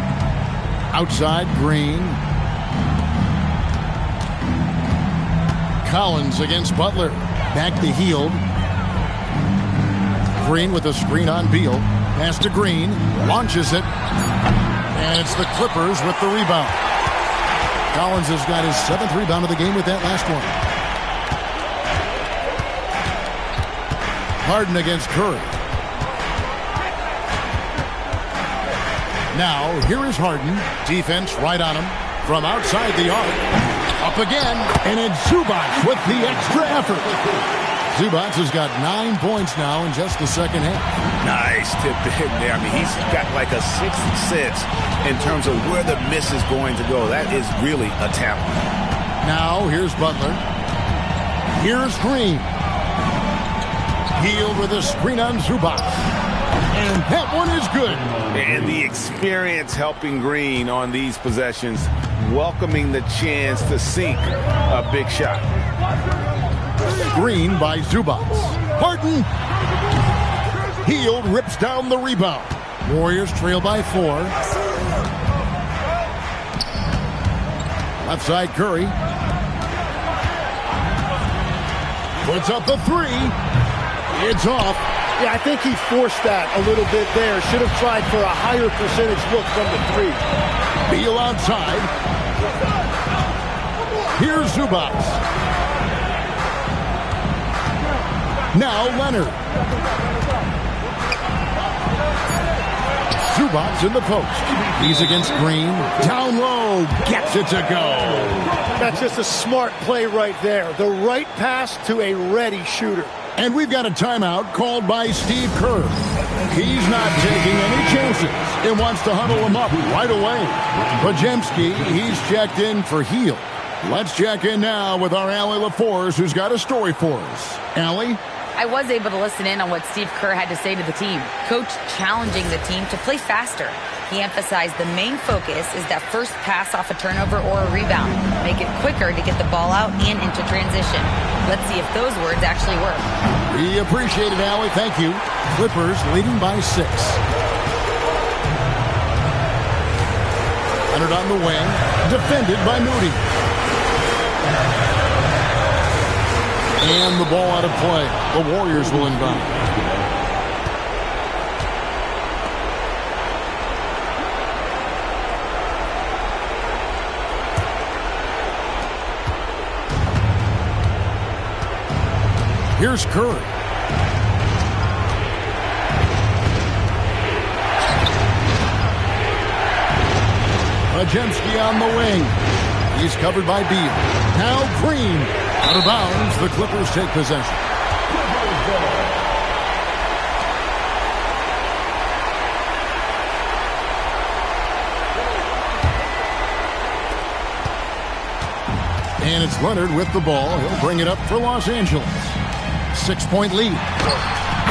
Outside Green. Collins against Butler. Back to Hield. Green with a screen on Beal. Pass to Green. Launches it. And it's the Clippers with the rebound. Collins has got his 7th rebound of the game with that last one. Harden against Curry. Now, here is Harden. Defense right on him. From outside the arc. Up again. And it's Zubac with the extra effort. Zubac has got 9 points now in just the second half. Nice tip in there. I mean, he's got like a 6th sense in terms of where the miss is going to go. That is really a talent. Now, here's Butler. Here's Green. Hield with a screen on Zubac. And that one is good. And the experience helping Green on these possessions, welcoming the chance to sink a big shot. Green by Zubac. Harden. Hield rips down the rebound. Warriors trail by 4. Left side Curry. Puts up a 3. It's off. Yeah, I think he forced that a little bit there. Should have tried for a higher percentage look from the 3. Beal outside. Here's Zubac. Now Leonard. Zubac in the post. He's against Green. Down low. Gets it to go. That's just a smart play right there. The right pass to a ready shooter. And we've got a timeout called by Steve Kerr. He's not taking any chances and wants to huddle him up right away. Podziemski, he's checked in for Hield. Let's check in now with our Allie LaForce, who's got a story for us. Allie? I was able to listen in on what Steve Kerr had to say to the team. Coach challenging the team to play faster. He emphasized the main focus is that first pass off a turnover or a rebound. Make it quicker to get the ball out and into transition. Let's see if those words actually work. We appreciate it, Allie. Thank you. Clippers leading by 6. Leonard on the wing. Defended by Moody. And the ball out of play. The Warriors will inbound. Here's Curry. Podziemski on the wing. He's covered by Beal. Now Green. Out of bounds, the Clippers take possession. And it's Leonard with the ball. He'll bring it up for Los Angeles. 6-point lead.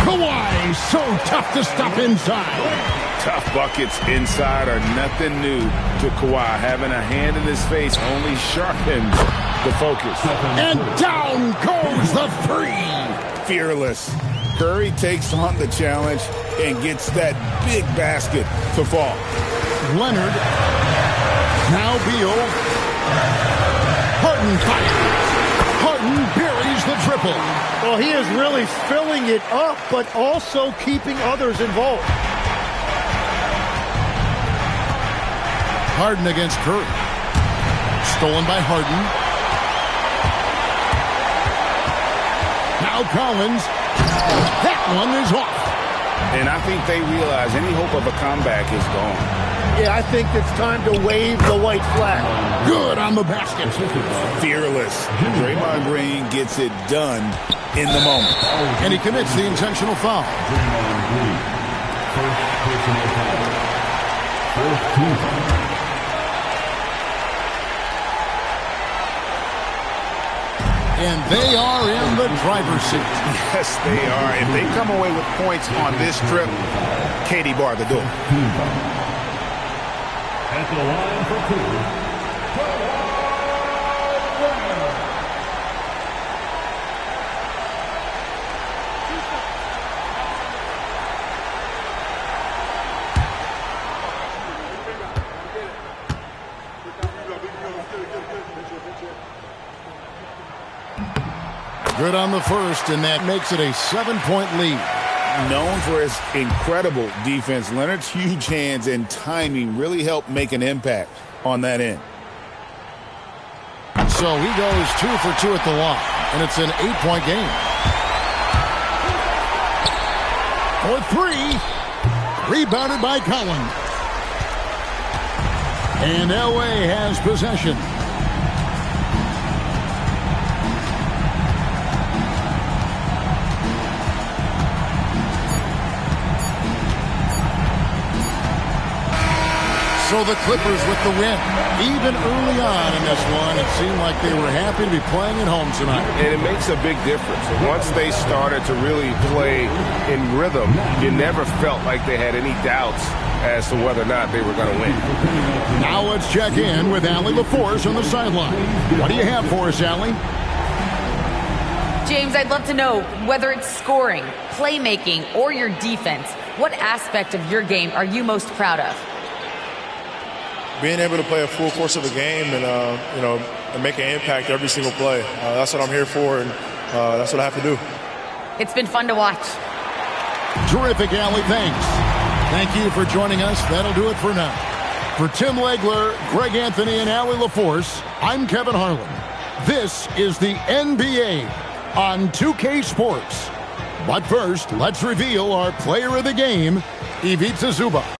Kawhi, so tough to stop inside. Tough buckets inside are nothing new to Kawhi. Having a hand in his face only sharpens the focus. And down goes the 3. Fearless. Curry takes on the challenge and gets that big basket to fall. Leonard. Now Beal. Harden fires. Harden buries the triple. Well, he is really filling it up, but also keeping others involved. Harden against Curry. Stolen by Harden. Now Collins. That one is off. And I think they realize any hope of a comeback is gone. Yeah, I think it's time to wave the white flag. Good on the basket. Fearless. Draymond Green gets it done in the moment. And he commits the intentional foul. Draymond Green. First personal foul. First team foul. And they are in the driver's seat. Yes, they are. If they come away with points on this trip, Katie bar the door. At the line for two. Good on the first, and that makes it a 7-point lead. Known for his incredible defense, Leonard's huge hands and timing really helped make an impact on that end. So he goes 2 for 2 at the line, and it's an 8-point game. For three, rebounded by Collins. And LA has possession. So the Clippers with the win. Even early on in this one, it seemed like they were happy to be playing at home tonight. And it makes a big difference. Once they started to really play in rhythm, you never felt like they had any doubts as to whether or not they were going to win. Now let's check in with Allie LaForce on the sideline. What do you have for us, Allie? James, I'd love to know whether it's scoring, playmaking, or your defense. What aspect of your game are you most proud of? Being able to play a full course of a game and, and make an impact every single play. That's what I'm here for, and that's what I have to do. It's been fun to watch. Terrific, Allie. Thanks. Thank you for joining us. That'll do it for now. For Tim Legler, Greg Anthony, and Allie LaForce, I'm Kevin Harlan. This is the NBA on 2K Sports. But first, let's reveal our player of the game, Ivica Zubac.